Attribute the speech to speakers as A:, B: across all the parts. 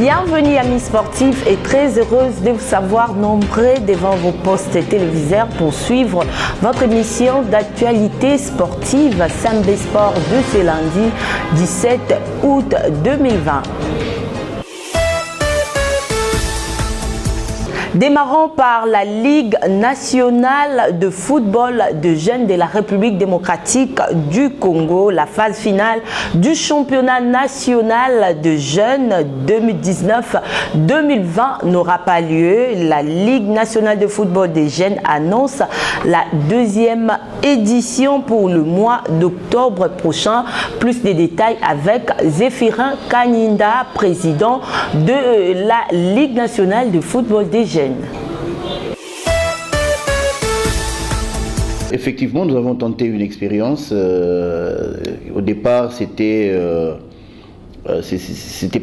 A: Bienvenue amis sportifs et très heureuse de vous savoir nombreux devant vos postes téléviseurs pour suivre votre émission d'actualité sportive Sambe Sport de ce lundi 17 août 2020. Démarrons par la Ligue nationale de football de jeunes de la République démocratique du Congo. La phase finale du championnat national de jeunes 2019-2020 n'aura pas lieu. La Ligue nationale de football des jeunes annonce la deuxième édition pour le mois d'octobre prochain. Plus de détails avec Zéphirin Kanyinda, président de la Ligue nationale de football des jeunes.
B: Effectivement, nous avons tenté une expérience. Au départ, c'était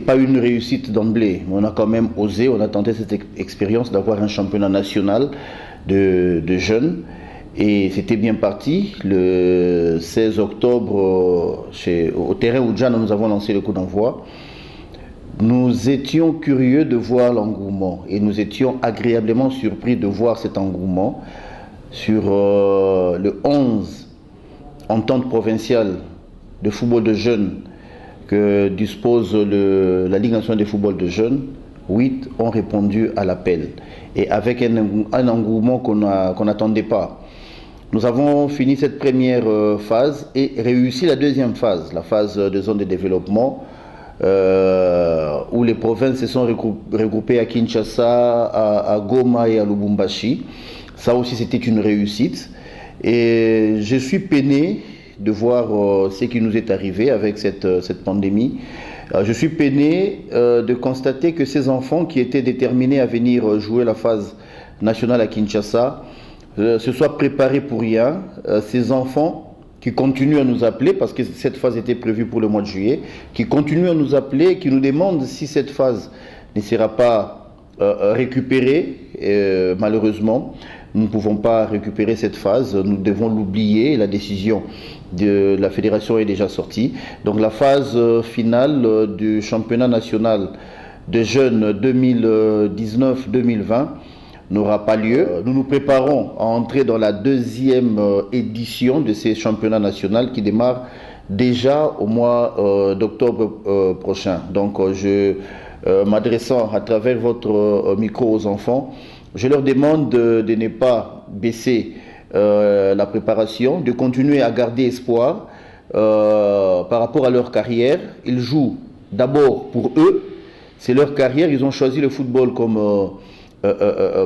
B: pas une réussite d'emblée. On a quand même osé, on a tenté cette expérience d'avoir un championnat national de jeunes. Et c'était bien parti. Le 16 octobre, au terrain Oudjana, nous avons lancé le coup d'envoi. Nous étions curieux de voir l'engouement et nous étions agréablement surpris de voir cet engouement sur le 11 entente provinciale de football de jeunes que dispose la Ligue nationale de football de jeunes. 8 ont répondu à l'appel et avec un engouement qu'on n'attendait pas. Nous avons fini cette première phase et réussi la deuxième phase, la phase de zone de développement. Où les provinces se sont regroupées à Kinshasa, à Goma et à Lubumbashi. Ça aussi c'était une réussite. Et je suis peiné de voir ce qui nous est arrivé avec cette pandémie. Je suis peiné de constater que ces enfants qui étaient déterminés à venir jouer la phase nationale à Kinshasa se soient préparés pour rien. Ces enfants qui continuent à nous appeler, parce que cette phase était prévue pour le mois de juillet, qui continuent à nous appeler, qui nous demandent si cette phase ne sera pas récupérée. Malheureusement, nous ne pouvons pas récupérer cette phase, nous devons l'oublier, la décision de la fédération est déjà sortie. Donc la phase finale du championnat national de jeunes 2019-2020 n'aura pas lieu. Nous nous préparons à entrer dans la deuxième édition de ces championnats nationaux qui démarrent déjà au mois d'octobre prochain. Donc m'adressant à travers votre micro aux enfants, je leur demande de ne pas baisser la préparation, de continuer à garder espoir par rapport à leur carrière. Ils jouent d'abord pour eux, c'est leur carrière, ils ont choisi le football comme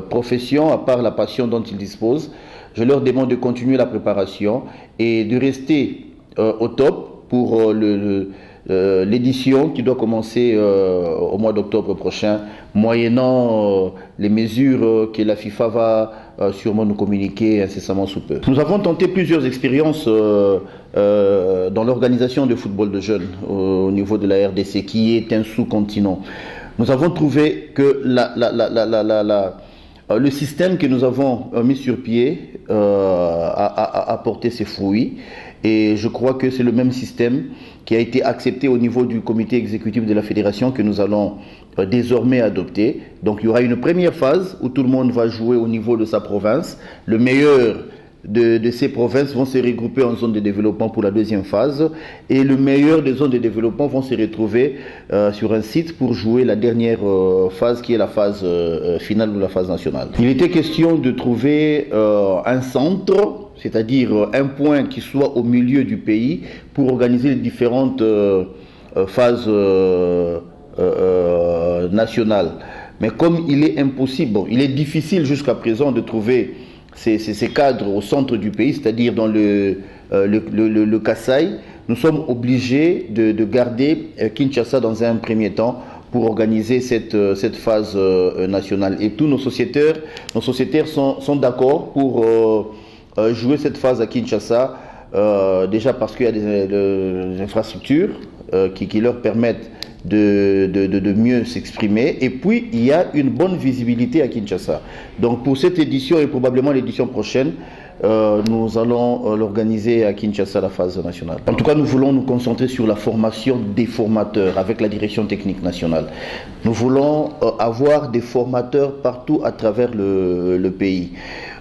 B: profession, à part la passion dont ils disposent. Je leur demande de continuer la préparation et de rester au top pour l'édition qui doit commencer au mois d'octobre prochain, moyennant les mesures que la FIFA va sûrement nous communiquer incessamment sous peu. Nous avons tenté plusieurs expériences dans l'organisation de football de jeunes au niveau de la RDC, qui est un sous-continent. Nous avons trouvé que le système que nous avons mis sur pied a porté ses fruits. Et je crois que c'est le même système qui a été accepté au niveau du comité exécutif de la fédération que nous allons désormais adopter. Donc il y aura une première phase où tout le monde va jouer au niveau de sa province. Le meilleur de ces provinces vont se regrouper en zone de développement pour la deuxième phase et le meilleur des zones de développement vont se retrouver sur un site pour jouer la dernière phase qui est la phase finale de la phase nationale. Il était question de trouver un centre, c'est-à-dire un point qui soit au milieu du pays pour organiser les différentes phases nationales. Mais comme il est impossible, il est difficile jusqu'à présent de trouver ces cadres au centre du pays, c'est-à-dire dans le Kasaï, nous sommes obligés de garder Kinshasa dans un premier temps pour organiser cette phase nationale. Et tous nos sociétaires sont d'accord pour jouer cette phase à Kinshasa, déjà parce qu'il y a des infrastructures qui leur permettent de mieux s'exprimer. Et puis, il y a une bonne visibilité à Kinshasa. Donc, pour cette édition et probablement l'édition prochaine, nous allons l'organiser à Kinshasa, la phase nationale. En tout cas, nous voulons nous concentrer sur la formation des formateurs avec la direction technique nationale. Nous voulons avoir des formateurs partout à travers le pays.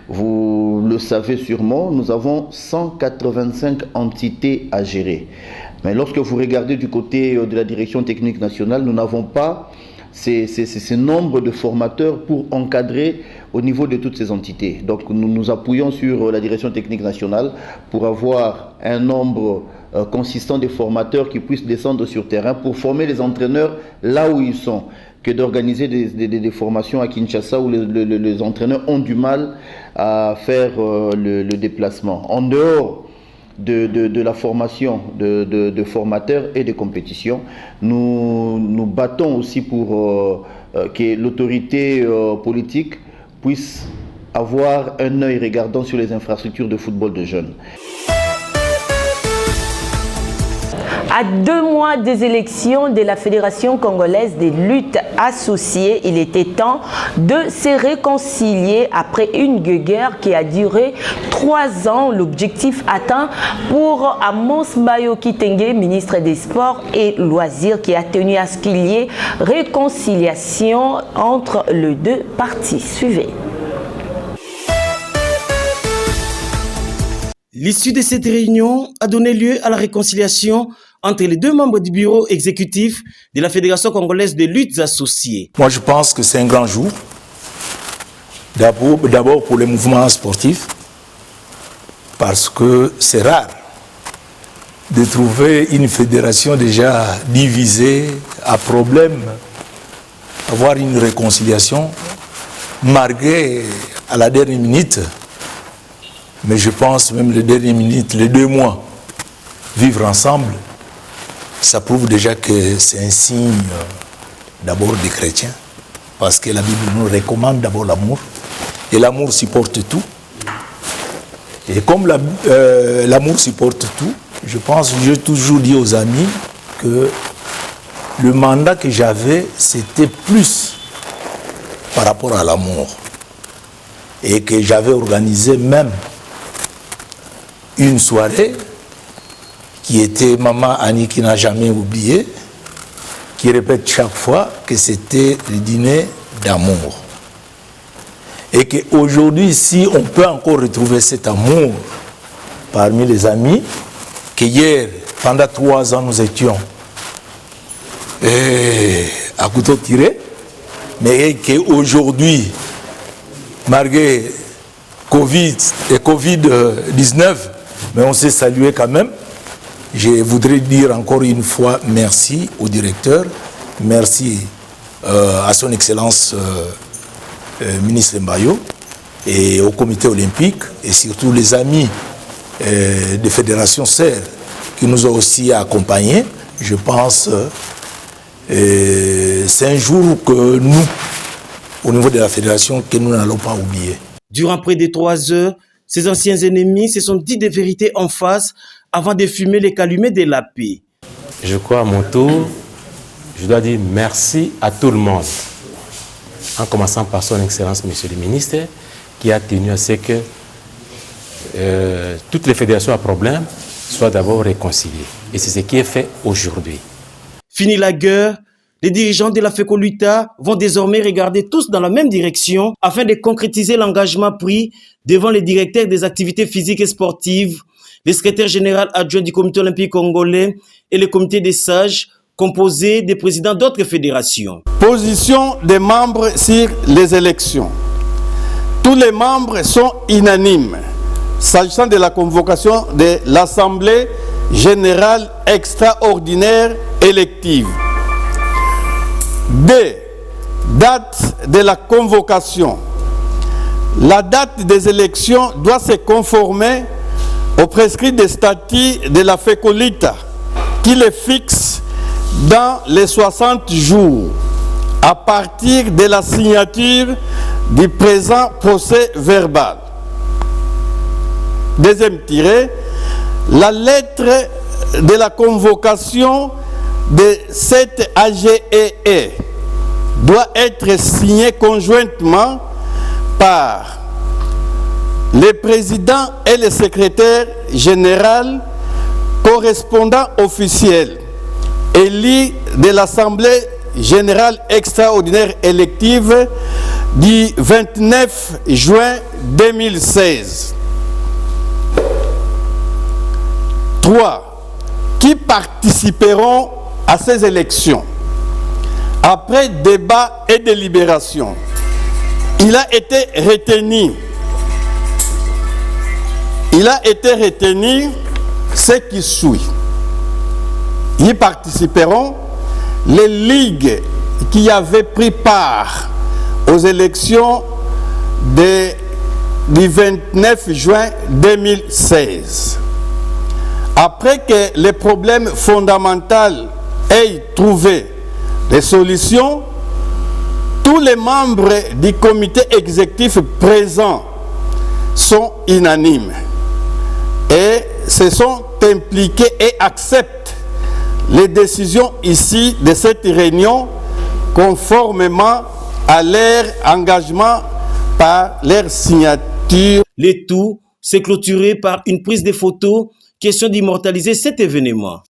B: Vous le savez sûrement, nous avons 185 entités à gérer. Mais lorsque vous regardez du côté de la direction technique nationale, nous n'avons pas ce nombre de formateurs pour encadrer au niveau de toutes ces entités. Donc nous nous appuyons sur la direction technique nationale pour avoir un nombre consistant de formateurs qui puissent descendre sur terrain pour former les entraîneurs là où ils sont, que d'organiser des formations à Kinshasa où les entraîneurs ont du mal à faire le déplacement. En dehors de la formation de formateurs et de compétitions, nous battons aussi pour que l'autorité politique puisse avoir un œil regardant sur les infrastructures de football de jeunes.
A: À 2 mois des élections de la Fédération congolaise des luttes associées, il était temps de se réconcilier après une guerre qui a duré 3 ans. L'objectif atteint pour Amos Bayo Kitenge, ministre des Sports et Loisirs, qui a tenu à ce qu'il y ait réconciliation entre les deux parties. Suivez.
C: L'issue de cette réunion a donné lieu à la réconciliation entre les 2 membres du bureau exécutif de la Fédération congolaise de luttes associées.
D: Moi, je pense que c'est un grand jour. D'abord pour les mouvements sportifs, parce que c'est rare de trouver une fédération déjà divisée, à problème, avoir une réconciliation, malgré à la dernière minute. Mais je pense même les dernières minutes, les 2 mois, vivre ensemble, ça prouve déjà que c'est un signe d'abord des chrétiens. Parce que la Bible nous recommande d'abord l'amour. Et l'amour supporte tout. Et comme l'amour supporte tout, je pense, j'ai toujours dit aux amis que le mandat que j'avais, c'était plus par rapport à l'amour. Et que j'avais organisé même une soirée qui était Maman Annie qui n'a jamais oublié, qui répète chaque fois que c'était le dîner d'amour. Et qu'aujourd'hui, si on peut encore retrouver cet amour parmi les amis, qu'hier, pendant 3 ans, nous étions à couteau tiré, mais qu'aujourd'hui, malgré Covid et Covid-19, mais on s'est salué quand même. Je voudrais dire encore une fois merci au directeur, merci à son Excellence ministre Mbayo et au comité olympique et surtout les amis des fédérations sœurs qui nous ont aussi accompagnés. Je pense que c'est un jour que nous, au niveau de la fédération, que nous n'allons pas oublier.
C: Durant près de 3 heures, ces anciens ennemis se sont dit des vérités en face avant de fumer les calumets de la paix.
E: Je crois à mon tour, je dois dire merci à tout le monde, en commençant par son Excellence, Monsieur le Ministre, qui a tenu à ce que toutes les fédérations à problème soient d'abord réconciliées. Et c'est ce qui est fait aujourd'hui.
C: Fini la guerre, les dirigeants de la FECOLUTA vont désormais regarder tous dans la même direction afin de concrétiser l'engagement pris devant les directeurs des activités physiques et sportives, le secrétaire général adjoint du comité olympique congolais et le comité des sages composé des présidents d'autres fédérations.
F: Position des membres sur les élections. Tous les membres sont unanimes s'agissant de la convocation de l'Assemblée générale extraordinaire élective. D. Date de la convocation. La date des élections doit se conformer au prescrit des statuts de la FECOLUTA qui les fixe dans les 60 jours à partir de la signature du présent procès verbal. Deuxième tiré, la lettre de la convocation de cette AGEE doit être signé conjointement par le président et le secrétaire général correspondant officiel élus de l'Assemblée générale extraordinaire élective du 29 juin 2016. 3. Qui participeront à ces élections. Après débat et délibération, il a été retenu ce qui suit. Y participeront les ligues qui avaient pris part aux élections du 29 juin 2016. Après que les problèmes fondamentaux aient trouvé des solutions, tous les membres du comité exécutif présents sont unanimes et se sont impliqués et acceptent les décisions ici de cette réunion conformément à leur engagement par leur signature.
C: Le tout s'est clôturé par une prise de photos, question d'immortaliser cet événement.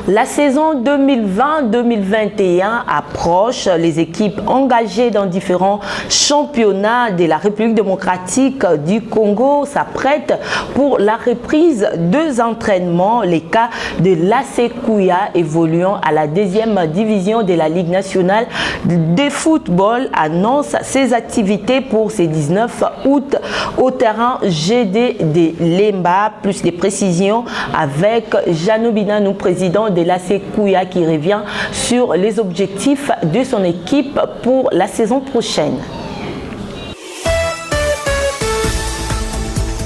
A: La saison 2020-2021 approche. Les équipes engagées dans différents championnats de la République démocratique du Congo s'apprêtent pour la reprise des entraînements. Les cas de l'AC Kouya évoluant à la 2e division de la Ligue nationale de football annoncent ses activités pour ce 19 août au terrain GD de Lemba. Plus de précisions avec Jeannot Binanou, président de l'AC Kouya, qui revient sur les objectifs de son équipe pour la saison prochaine.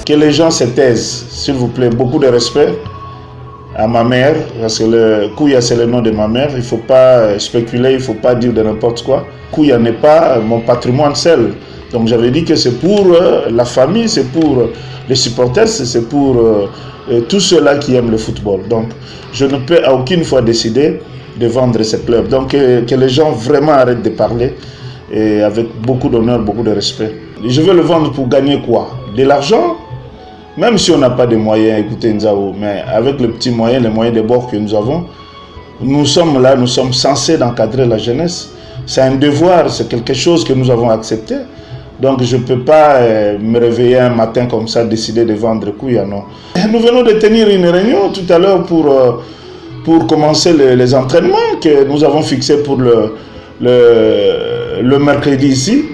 G: Que les gens se taisent, s'il vous plaît, beaucoup de respect à ma mère, parce que le Kouya c'est le nom de ma mère, il ne faut pas spéculer, il ne faut pas dire de n'importe quoi. Kouya n'est pas mon patrimoine seul, donc j'avais dit que c'est pour la famille, c'est pour les supporters, c'est pour tous ceux-là qui aiment le football. Donc je ne peux à aucune fois décider de vendre ce club. Donc que les gens vraiment arrêtent de parler et avec beaucoup d'honneur, beaucoup de respect. Je veux le vendre pour gagner quoi? De l'argent? Même si on n'a pas de moyens, écoutez Nzao, mais avec les petits moyens, les moyens de bord que nous avons, nous sommes là, nous sommes censés d'encadrer la jeunesse. C'est un devoir, c'est quelque chose que nous avons accepté. Donc je ne peux pas me réveiller un matin comme ça, décider de vendre Kouya, non. Nous venons de tenir une réunion tout à l'heure pour commencer les entraînements que nous avons fixés pour le mercredi ici.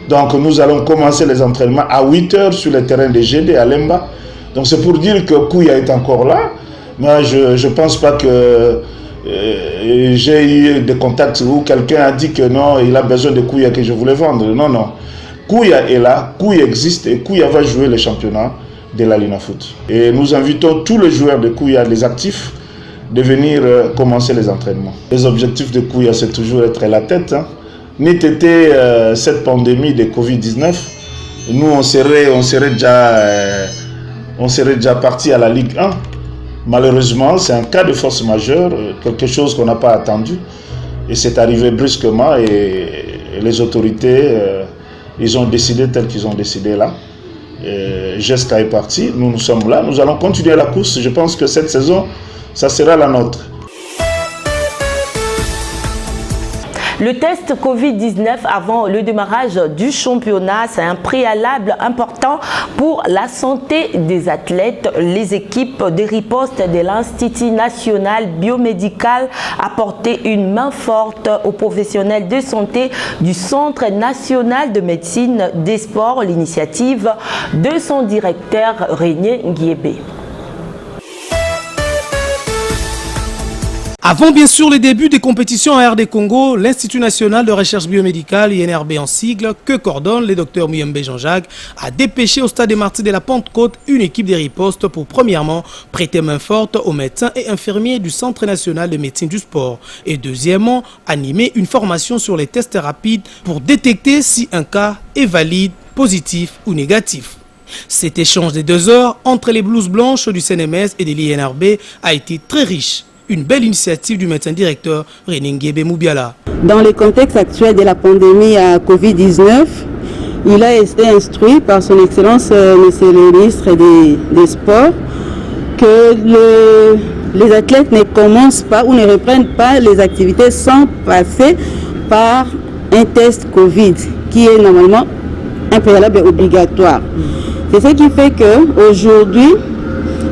G: Donc nous allons commencer les entraînements à 8 h sur le terrain de GD à Lemba. Donc c'est pour dire que Kouya est encore là. Moi je ne pense pas que j'ai eu des contacts où quelqu'un a dit que non, il a besoin de Kouya que je voulais vendre. Non, non. Kouya est là, Kouya existe et Kouya va jouer le championnat de la Lina Foot. Et nous invitons tous les joueurs de Kouya, les actifs, de venir commencer les entraînements. Les objectifs de Kouya, c'est toujours être la tête. N'ait été cette pandémie de Covid-19, nous on serait déjà parti à la Ligue 1. Malheureusement, c'est un cas de force majeure, quelque chose qu'on n'a pas attendu. Et c'est arrivé brusquement et les autorités, ils ont décidé tel qu'ils ont décidé là. GESCA est parti, nous sommes là, nous allons continuer la course. Je pense que cette saison, ça sera la nôtre.
A: Le test Covid-19 avant le démarrage du championnat, c'est un préalable important pour la santé des athlètes. Les équipes de riposte de l'Institut national biomédical apportaient une main forte aux professionnels de santé du Centre national de médecine des sports, l'initiative de son directeur René Nguiébé.
H: Avant bien sûr le début des compétitions en RD Congo, l'Institut national de recherche biomédicale, INRB en sigle, que coordonne le docteur Muyembe Jean-Jacques, a dépêché au stade des Martyrs de la Pentecôte une équipe de riposte pour premièrement prêter main forte aux médecins et infirmiers du Centre national de médecine du sport et deuxièmement animer une formation sur les tests rapides pour détecter si un cas est valide, positif ou négatif. Cet échange de 2 heures entre les blouses blanches du CNMS et de l'INRB a été très riche. Une belle initiative du médecin directeur René Nguébé Moubiala.
I: Dans le contexte actuel de la pandémie à Covid-19, il a été instruit par son Excellence Monsieur le ministre des Sports que les athlètes ne commencent pas ou ne reprennent pas les activités sans passer par un test Covid qui est normalement un préalable obligatoire. C'est ce qui fait qu'aujourd'hui,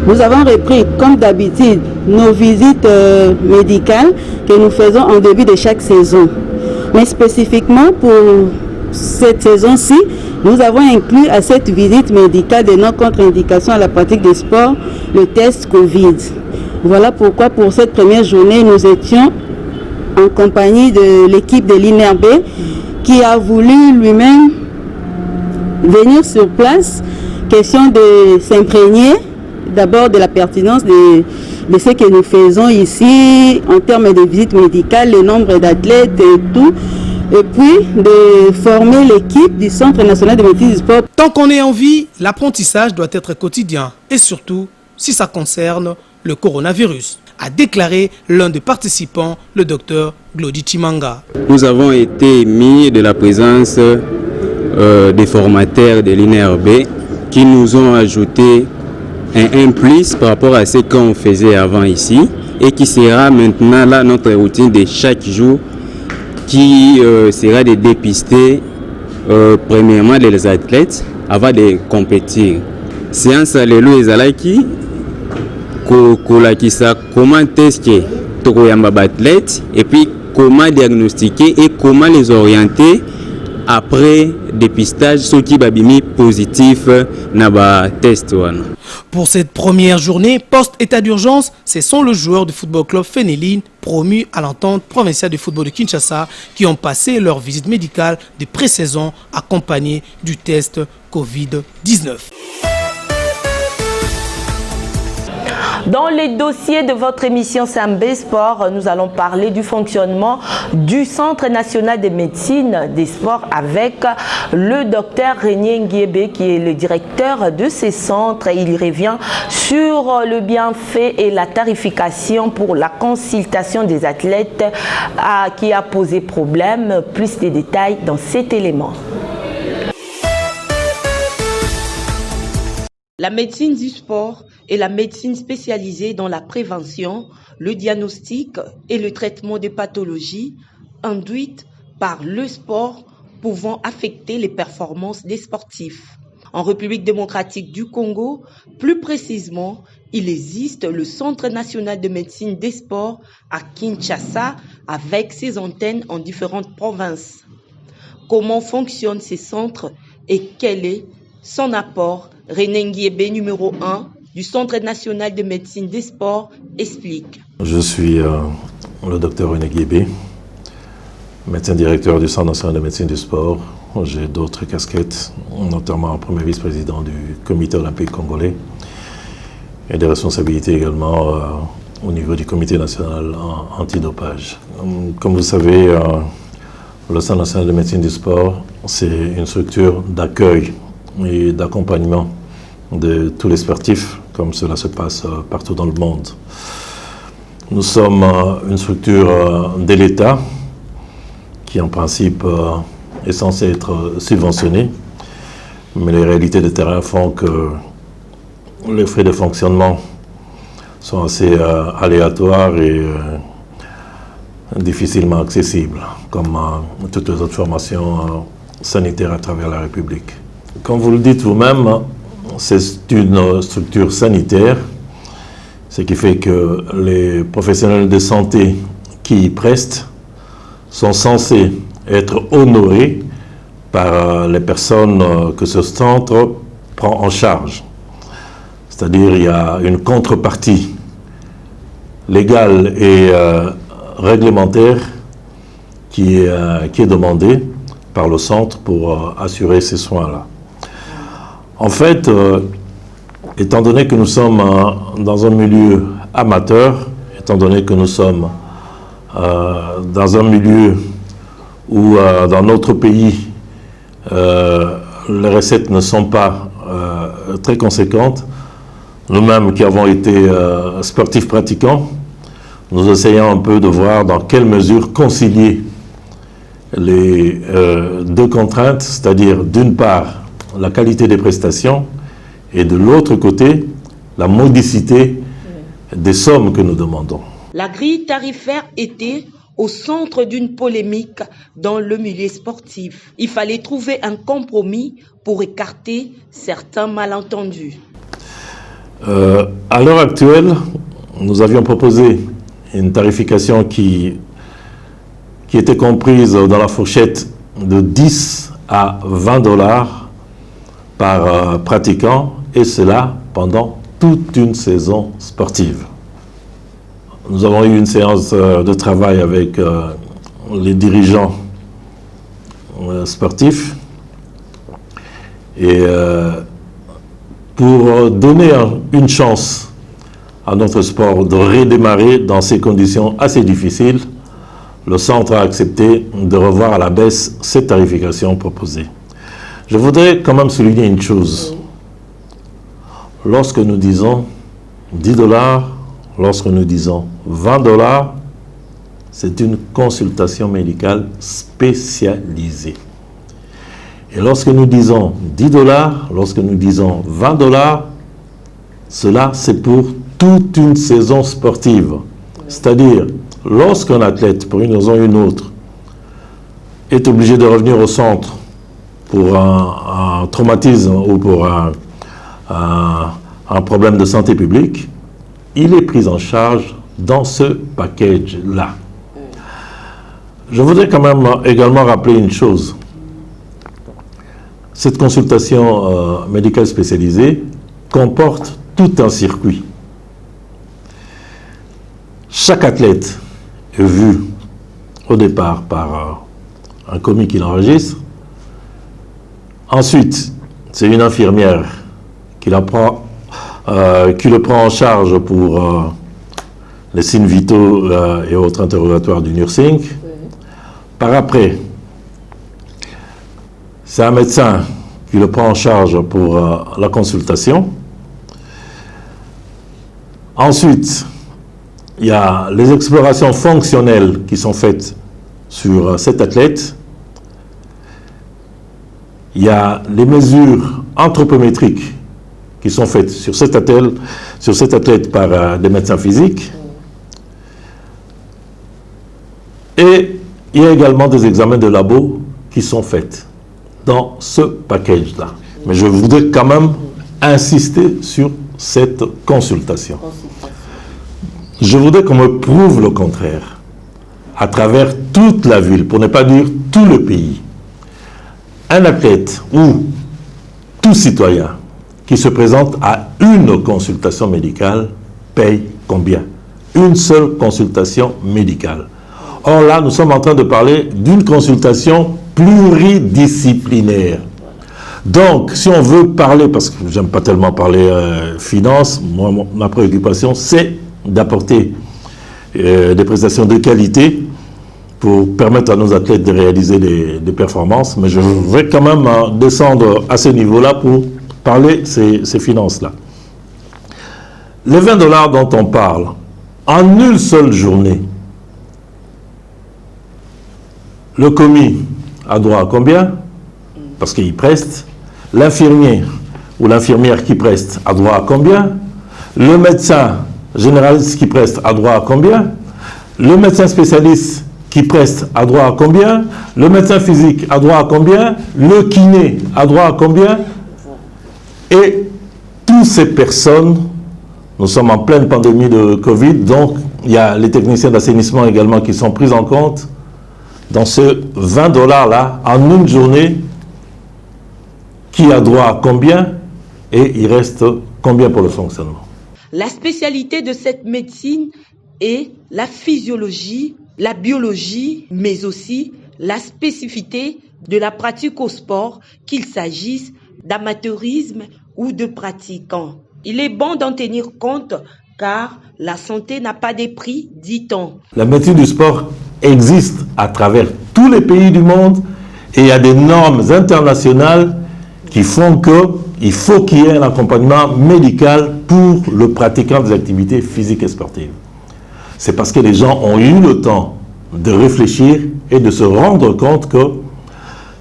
I: nous avons repris comme d'habitude nos visites médicales que nous faisons en début de chaque saison. Mais spécifiquement pour cette saison-ci, nous avons inclus à cette visite médicale de non-contre-indication à la pratique des sports le test Covid. Voilà pourquoi pour cette première journée, nous étions en compagnie de l'équipe de l'INRB qui a voulu lui-même venir sur place, question de s'imprégner d'abord de la pertinence de ce que nous faisons ici en termes de visites médicales, le nombre d'athlètes et tout, et puis de former l'équipe du Centre national de médecine du sport.
H: Tant qu'on est en vie, l'apprentissage doit être quotidien et surtout si ça concerne le coronavirus, a déclaré l'un des participants, le docteur Glody Chimanga.
J: Nous avons été émis de la présence des formateurs de l'INRB qui nous ont ajouté un plus par rapport à ce qu'on faisait avant ici et qui sera maintenant là notre routine de chaque jour qui sera de dépister premièrement les athlètes avant de compétir. Séance alléluia ezalaki kolakisa comment est-ce que tokoyamba athlètes et puis comment diagnostiquer et comment les orienter après dépistage, ceux qui babimi positif na ba test wana.
H: Pour cette première journée post-état d'urgence, ce sont les joueurs du football club Fénéline promus à l'entente provinciale du football de Kinshasa qui ont passé leur visite médicale de pré-saison accompagnée du test Covid-19.
A: Dans les dossiers de votre émission Sambé Sport, nous allons parler du fonctionnement du Centre national de médecine des sports avec le docteur René Nguébé qui est le directeur de ces centres. Il revient sur le bienfait et la tarification pour la consultation des athlètes qui a posé problème. Plus de détails dans cet élément. La médecine du sport est la médecine spécialisée dans la prévention, le diagnostic et le traitement des pathologies induites par le sport pouvant affecter les performances des sportifs. En République démocratique du Congo, plus précisément, il existe le Centre national de médecine des sports à Kinshasa avec ses antennes en différentes provinces. Comment fonctionnent ces centres et quel est son apport? René Nguébé, numéro 1 du Centre national de médecine des sports, explique.
K: Je suis le docteur René Nguébé, médecin directeur du Centre national de médecine du sport. J'ai d'autres casquettes, notamment premier vice-président du comité olympique congolais et des responsabilités également au niveau du comité national antidopage. Comme vous savez, le Centre national de médecine du sport, c'est une structure d'accueil et d'accompagnement de tous les sportifs, comme cela se passe partout dans le monde. Nous sommes une structure de l'État qui, en principe, est censée être subventionnée, mais les réalités de terrain font que les frais de fonctionnement sont assez aléatoires et difficilement accessibles, comme toutes les autres formations sanitaires à travers la République. Comme vous le dites vous-même, c'est une structure sanitaire, ce qui fait que les professionnels de santé qui y prestent sont censés être honorés par les personnes que ce centre prend en charge. C'est-à-dire il y a une contrepartie légale et réglementaire qui est demandée par le centre pour assurer ces soins-là. En fait, étant donné que nous sommes dans un milieu amateur, étant donné que nous sommes dans un milieu où dans notre pays, les recettes ne sont pas très conséquente. Nous-mêmes qui avons été sportifs pratiquants, nous essayons un peu de voir dans quelle mesure concilier les deux contraintes, c'est-à-dire d'une part la qualité des prestations et de l'autre côté la modicité des sommes que nous demandons.
A: La grille tarifaire était au centre d'une polémique dans le milieu sportif. Il fallait trouver un compromis pour écarter certains malentendus.
K: À l'heure actuelle, nous avions proposé une tarification qui était comprise dans la fourchette de 10 à 20 dollars par pratiquant, et cela pendant toute une saison sportive. Nous avons eu une séance de travail avec les dirigeants sportifs et pour donner une chance à notre sport de redémarrer dans ces conditions assez difficiles, le centre a accepté de revoir à la baisse cette tarification proposée. Je voudrais quand même souligner une chose. Lorsque nous disons 10 dollars, lorsque nous disons 20 dollars, c'est une consultation médicale spécialisée. Et lorsque nous disons 10 dollars, lorsque nous disons 20 dollars, cela c'est pour toute une saison sportive. C'est-à-dire, lorsqu'un athlète, pour une raison ou une autre, est obligé de revenir au centre pour un traumatisme ou pour un problème de santé publique, il est pris en charge dans ce package-là. Je voudrais quand même également rappeler une chose. Cette consultation médicale spécialisée comporte tout un circuit. Chaque athlète est vu au départ par un commis qui l'enregistre. Ensuite, c'est une infirmière qui le prend en charge pour les signes vitaux et autres interrogatoires du nursing. Par après, c'est un médecin qui le prend en charge pour la consultation. Ensuite, il y a les explorations fonctionnelles qui sont faites sur cet athlète. Il y a les mesures anthropométriques qui sont faites sur cet athlète par des médecins physiques. Et il y a également des examens de labo qui sont faits dans ce package-là. Mais je voudrais quand même insister sur cette consultation. Je voudrais qu'on me prouve le contraire, à travers toute la ville, pour ne pas dire tout le pays. Un athlète ou tout citoyen qui se présente à une consultation médicale paye combien? Une seule consultation médicale. Or là, nous sommes en train de parler d'une consultation pluridisciplinaire. Donc, si on veut parler, parce que j'aime pas tellement parler finance, moi, ma préoccupation, c'est d'apporter des prestations de qualité pour permettre à nos athlètes de réaliser des performances. Mais je vais quand même descendre à ce niveau-là pour parler ces finances-là. Les 20 dollars dont on parle, en une seule journée, le commis a droit à combien? Parce qu'il preste. L'infirmier ou l'infirmière qui preste a droit à combien? Le médecin généraliste qui preste a droit à combien? Le médecin spécialiste qui preste a droit à combien? Le médecin physique a droit à combien? Le kiné a droit à combien? Et toutes ces personnes, nous sommes en pleine pandémie de Covid, donc il y a les techniciens d'assainissement également qui sont pris en compte dans ce 20 dollars-là en une journée. Qui a droit à combien et il reste combien pour le fonctionnement?
A: La spécialité de cette médecine est la physiologie, la biologie, mais aussi la spécificité de la pratique au sport, qu'il s'agisse d'amateurisme ou de pratiquants. Il est bon d'en tenir compte car la santé n'a pas de prix, dit-on.
K: La médecine du sport existe à travers tous les pays du monde et il y a des normes internationales qui font qu'il faut qu'il y ait un accompagnement médical pour le pratiquant des activités physiques et sportives. C'est parce que les gens ont eu le temps de réfléchir et de se rendre compte que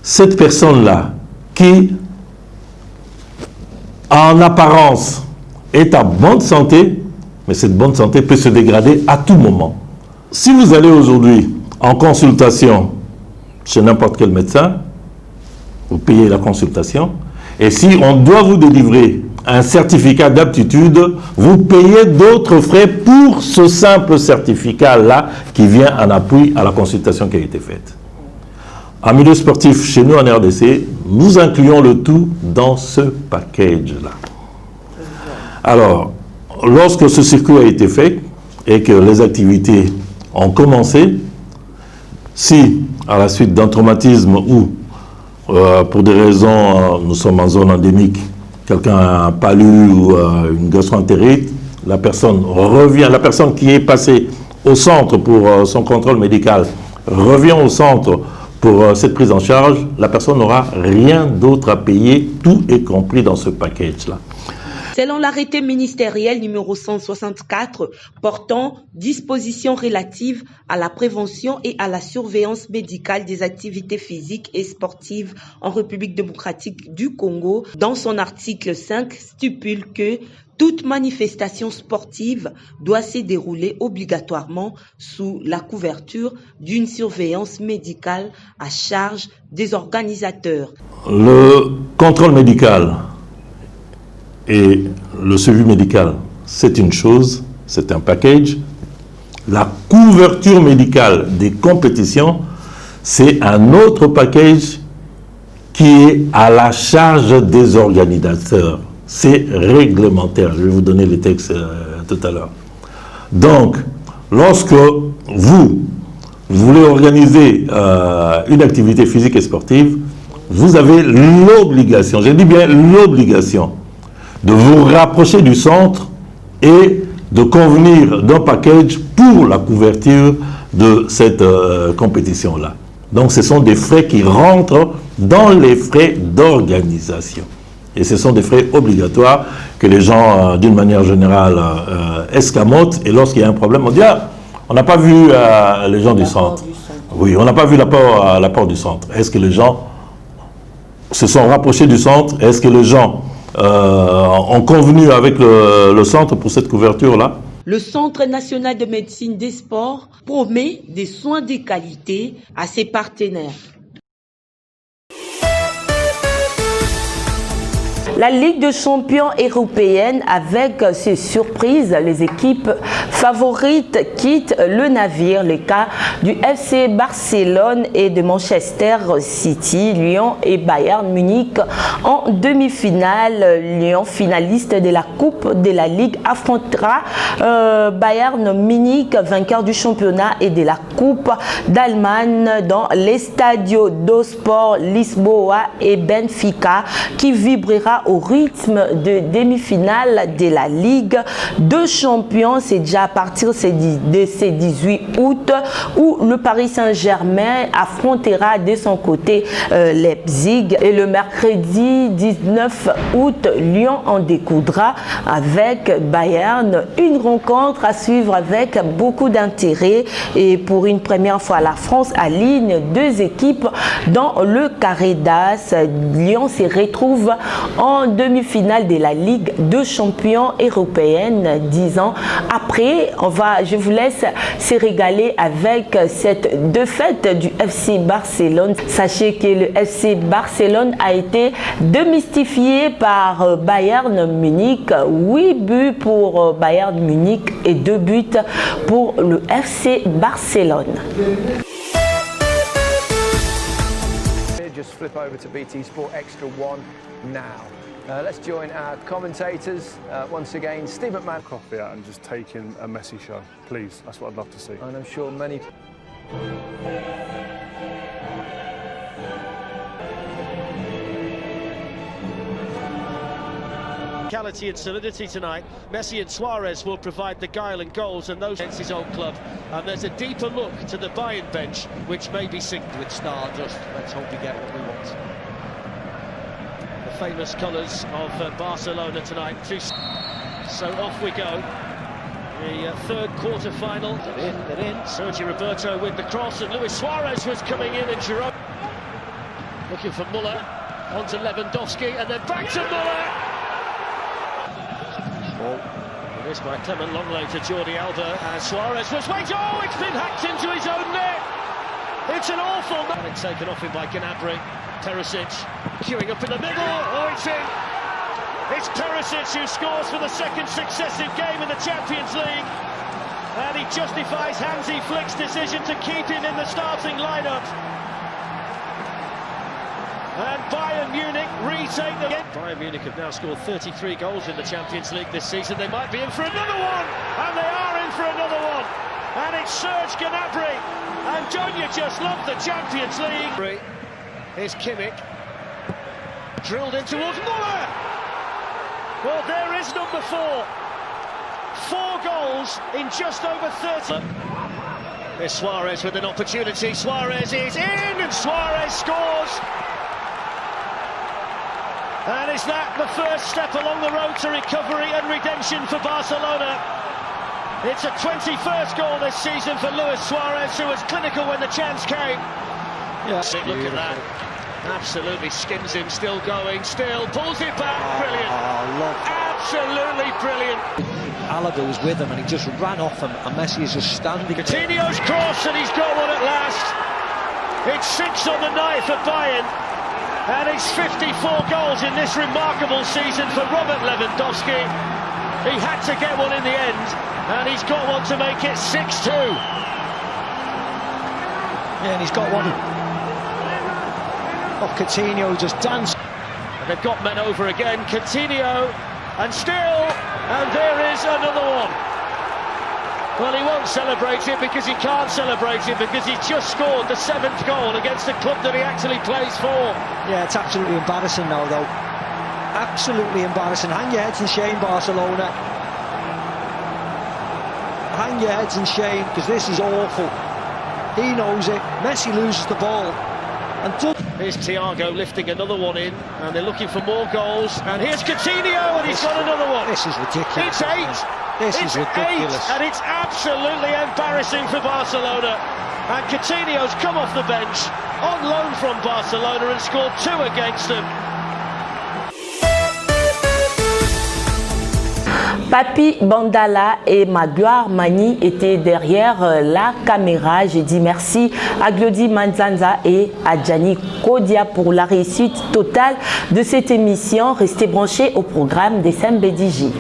K: cette personne-là, qui en apparence est en bonne santé, mais cette bonne santé peut se dégrader à tout moment. Si vous allez aujourd'hui en consultation chez n'importe quel médecin, vous payez la consultation, et si on doit vous délivrer un certificat d'aptitude, vous payez d'autres frais pour ce simple certificat-là qui vient en appui à la consultation qui a été faite. En milieu sportif, chez nous en RDC, nous incluons le tout dans ce package-là. Alors, lorsque ce circuit a été fait et que les activités ont commencé, si à la suite d'un traumatisme ou pour des raisons, nous sommes en zone endémique, quelqu'un a un palu ou une gastroentérite, la personne revient, la personne qui est passée au centre pour son contrôle médical revient au centre pour cette prise en charge, la personne n'aura rien d'autre à payer, tout est compris dans ce package-là.
A: Selon l'arrêté ministériel numéro 164 portant dispositions relatives à la prévention et à la surveillance médicale des activités physiques et sportives en République démocratique du Congo, dans son article 5 stipule que toute manifestation sportive doit se dérouler obligatoirement sous la couverture d'une surveillance médicale à charge des organisateurs.
K: Le contrôle médical et le suivi médical, c'est une chose, c'est un package. La couverture médicale des compétitions, c'est un autre package qui est à la charge des organisateurs. C'est réglementaire. Je vais vous donner les textes tout à l'heure. Donc, lorsque vous voulez organiser une activité physique et sportive, vous avez l'obligation, je dis bien l'obligation, de vous rapprocher du centre et de convenir d'un package pour la couverture de cette compétition-là. Donc ce sont des frais qui rentrent dans les frais d'organisation. Et ce sont des frais obligatoires que les gens, d'une manière générale, escamotent. Et lorsqu'il y a un problème, on dit « Ah, on n'a pas vu les gens du centre. » Oui, on n'a pas vu l'apport du centre. Est-ce que les gens se sont rapprochés du centre? Est-ce que les gens ont convenu avec le centre pour cette couverture-là?
A: Le Centre national de médecine des sports promet des soins de qualité à ses partenaires. La Ligue des champions européenne, avec ses surprises, les équipes favorites quittent le navire. Le cas du FC Barcelone et de Manchester City, Lyon et Bayern Munich en demi-finale. Lyon, finaliste de la Coupe de la Ligue, affrontera Bayern Munich, vainqueur du championnat et de la Coupe d'Allemagne dans l'Estadio do Sport Lisboa et Benfica, qui vibrera au rythme de demi-finale de la Ligue des champions. C'est déjà à partir de ce 18 août où le Paris Saint-Germain affrontera de son côté Leipzig. Et le mercredi 19 août, Lyon en découdra avec Bayern. Une rencontre à suivre avec beaucoup d'intérêt. Et pour une première fois, la France aligne deux équipes dans le carré d'as. Lyon se retrouve en demi-finale de la Ligue des champions européenne 10 ans après. Je vous laisse se régaler avec cette défaite du FC Barcelone. Sachez que le FC Barcelone a été démystifié par Bayern Munich. 8 buts pour Bayern Munich et 2 buts pour le FC Barcelone.
L: Just flip over to BT Sport Extra 1 now. Let's join our commentators once again. Steve McMahon.
M: Coffee out and just taking a messy show, please. That's what I'd love to see.
L: And I'm sure many.
N: Physicality and solidity tonight. Messi and Suarez will provide the guile and goals, and those against his old club. And there's a deeper look to the Bayern bench, which may be synced with Stardust. Let's hope we get what we want. The famous colours of Barcelona tonight. So off we go. The third quarter final. They're in. Sergio Roberto with the cross, and Luis Suarez was coming in, and Jerome looking for Muller. On to Lewandowski, and then back to Muller. This by Clement Longley to Jordi Alba, and Suarez was waiting. Oh, it's been hacked into his own net. It's an awful. And it's taken off him by Gnabry. Perisic queuing up in the middle. Oh, it's in. It's Perisic who scores for the second successive game in the Champions League, and he justifies Hansi Flick's decision to keep him in the starting lineup. And Bayern Munich retake the game. Bayern Munich have now scored 33 goals in the Champions League this season. They might be in for another one, and they are in for another one. And it's Serge Gnabry. And don't you just love the Champions League? Here's Kimmich. Drilled in towards Muller. Well, there is number 4. 4 goals in just over 30. Here's Suarez with an opportunity. Suarez is in, and Suarez scores. And is that the first step along the road to recovery and redemption for Barcelona? It's a 21st goal this season for Luis Suarez, who was clinical when the chance came. Yeah. Look at that. Absolutely skims him, still going, still pulls it back. Brilliant. Absolutely brilliant.
O: Alaba was with him and he just ran off him, and Messi is just standing.
N: Coutinho's cross, and he's got one at last. It's 6 on the night for Bayern. And it's 54 goals in this remarkable season for Robert Lewandowski. He had to get one in the end, and he's got one to make it 6-2.
O: Yeah, and he's got one of Coutinho just danced.
N: And they've got men over again. Coutinho, and still, and there is another one. Well, he won't celebrate it because he can't celebrate it because he's just scored the 7th goal against the club that he actually plays for.
O: Yeah, it's absolutely embarrassing now, though. Absolutely embarrassing. Hang your heads in shame, Barcelona. Hang your heads in shame, because this is awful. He knows it. Messi loses the ball. And
N: here's Thiago lifting another one in, and they're looking for more goals. And here's Coutinho, and he's got another one.
O: This is ridiculous.
N: It's 8.
O: This is ridiculous.
N: 8, and it's absolutely embarrassing for Barcelona. And Coutinho's come off the bench on loan from Barcelona and scored 2 against them.
A: Papi Bandala et Magloire Mani étaient derrière la caméra. Je dis merci à Glody Manzanza et à Gianni Kodia pour la réussite totale de cette émission. Restez branchés au programme des SMBDJ.